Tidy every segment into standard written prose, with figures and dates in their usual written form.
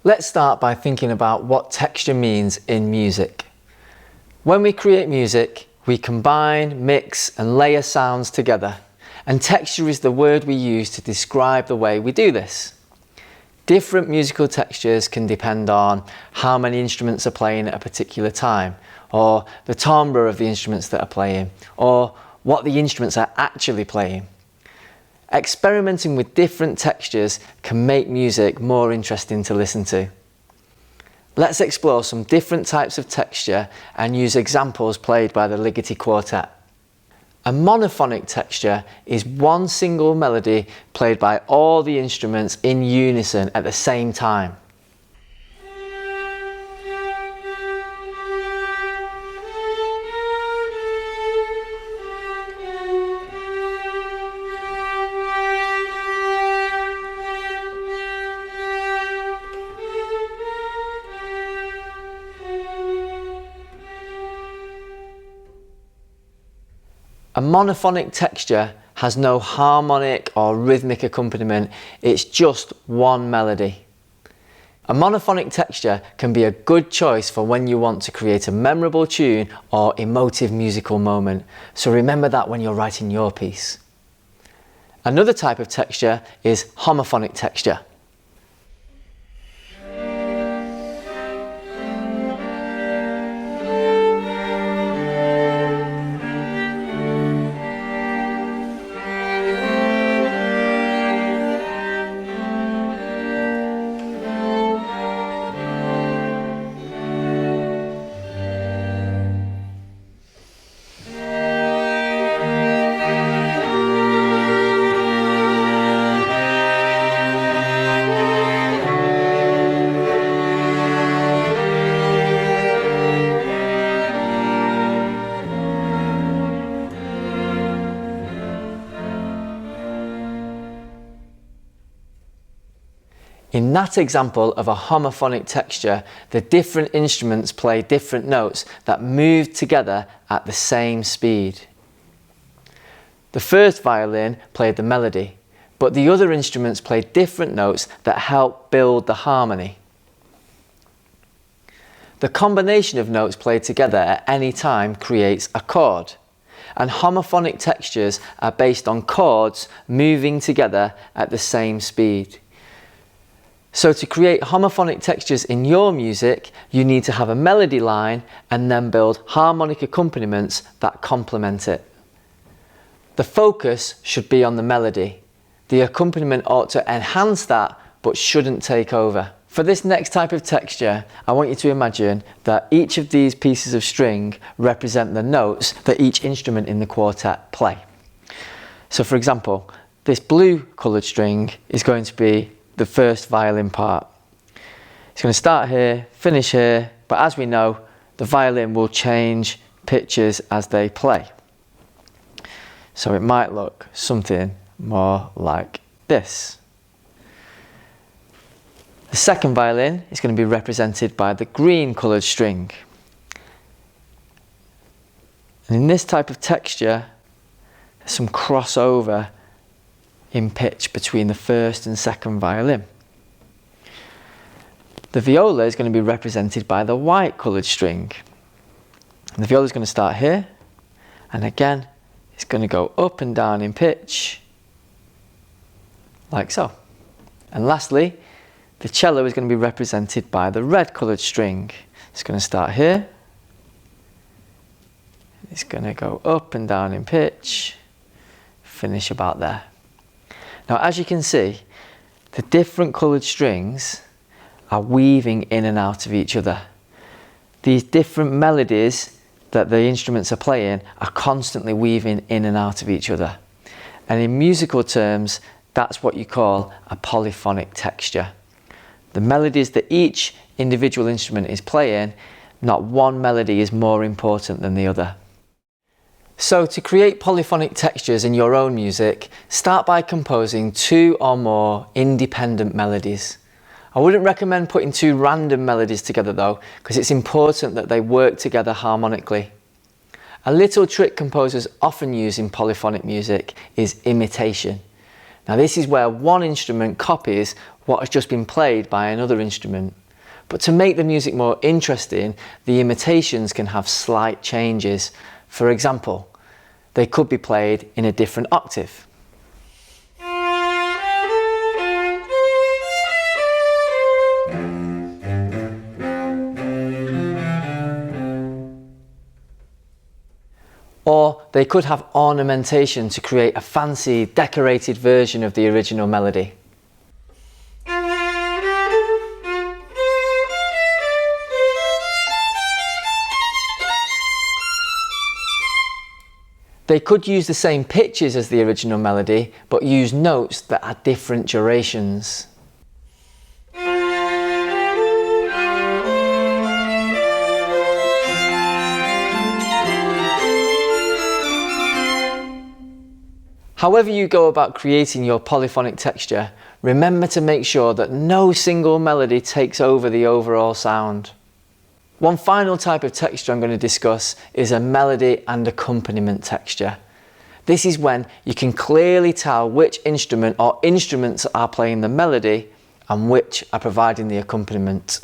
Let's start by thinking about what texture means in music. When we create music, we combine, mix and layer sounds together, and texture is the word we use to describe the way we do this. Different musical textures can depend on how many instruments are playing at a particular time, or the timbre of the instruments that are playing, or what the instruments are actually playing. Experimenting with different textures can make music more interesting to listen to. Let's explore some different types of texture and use examples played by the Ligeti Quartet. A monophonic texture is one single melody played by all the instruments in unison at the same time. A monophonic texture has no harmonic or rhythmic accompaniment, it's just one melody. A monophonic texture can be a good choice for when you want to create a memorable tune or emotive musical moment, so remember that when you're writing your piece. Another type of texture is homophonic texture. In that example of a homophonic texture, the different instruments play different notes that move together at the same speed. The first violin played the melody, but the other instruments played different notes that help build the harmony. The combination of notes played together at any time creates a chord, and homophonic textures are based on chords moving together at the same speed. So to create homophonic textures in your music, you need to have a melody line and then build harmonic accompaniments that complement it. The focus should be on the melody. The accompaniment ought to enhance that, but shouldn't take over. For this next type of texture, I want you to imagine that each of these pieces of string represent the notes that each instrument in the quartet play. So for example, this blue coloured string is going to be the first violin part. It's going to start here, finish here, but as we know, the violin will change pitches as they play. So it might look something more like this. The second violin is going to be represented by the green coloured string. And in this type of texture, there's some crossover in pitch between the first and second violin. The viola is going to be represented by the white coloured string. And the viola is going to start here, and again it's going to go up and down in pitch, like so. And lastly, the cello is going to be represented by the red coloured string. It's going to start here, it's going to go up and down in pitch, finish about there. Now, as you can see, the different coloured strings are weaving in and out of each other. These different melodies that the instruments are playing are constantly weaving in and out of each other. And in musical terms, that's what you call a polyphonic texture. The melodies that each individual instrument is playing, not one melody is more important than the other. So to create polyphonic textures in your own music, start by composing 2 or more independent melodies. I wouldn't recommend putting 2 random melodies together though, because it's important that they work together harmonically. A little trick composers often use in polyphonic music is imitation. Now this is where one instrument copies what has just been played by another instrument. But to make the music more interesting, the imitations can have slight changes. For example, they could be played in a different octave. Or they could have ornamentation to create a fancy, decorated version of the original melody. They could use the same pitches as the original melody, but use notes that are different durations. However you go about creating your polyphonic texture, remember to make sure that no single melody takes over the overall sound. One final type of texture I'm going to discuss is a melody and accompaniment texture. This is when you can clearly tell which instrument or instruments are playing the melody and which are providing the accompaniment.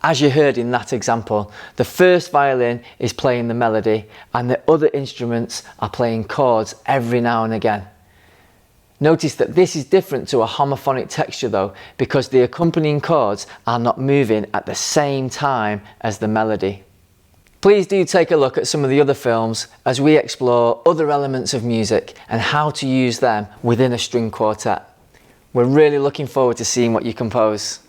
As you heard in that example, the first violin is playing the melody and the other instruments are playing chords every now and again. Notice that this is different to a homophonic texture though, because the accompanying chords are not moving at the same time as the melody. Please do take a look at some of the other films as we explore other elements of music and how to use them within a string quartet. We're really looking forward to seeing what you compose.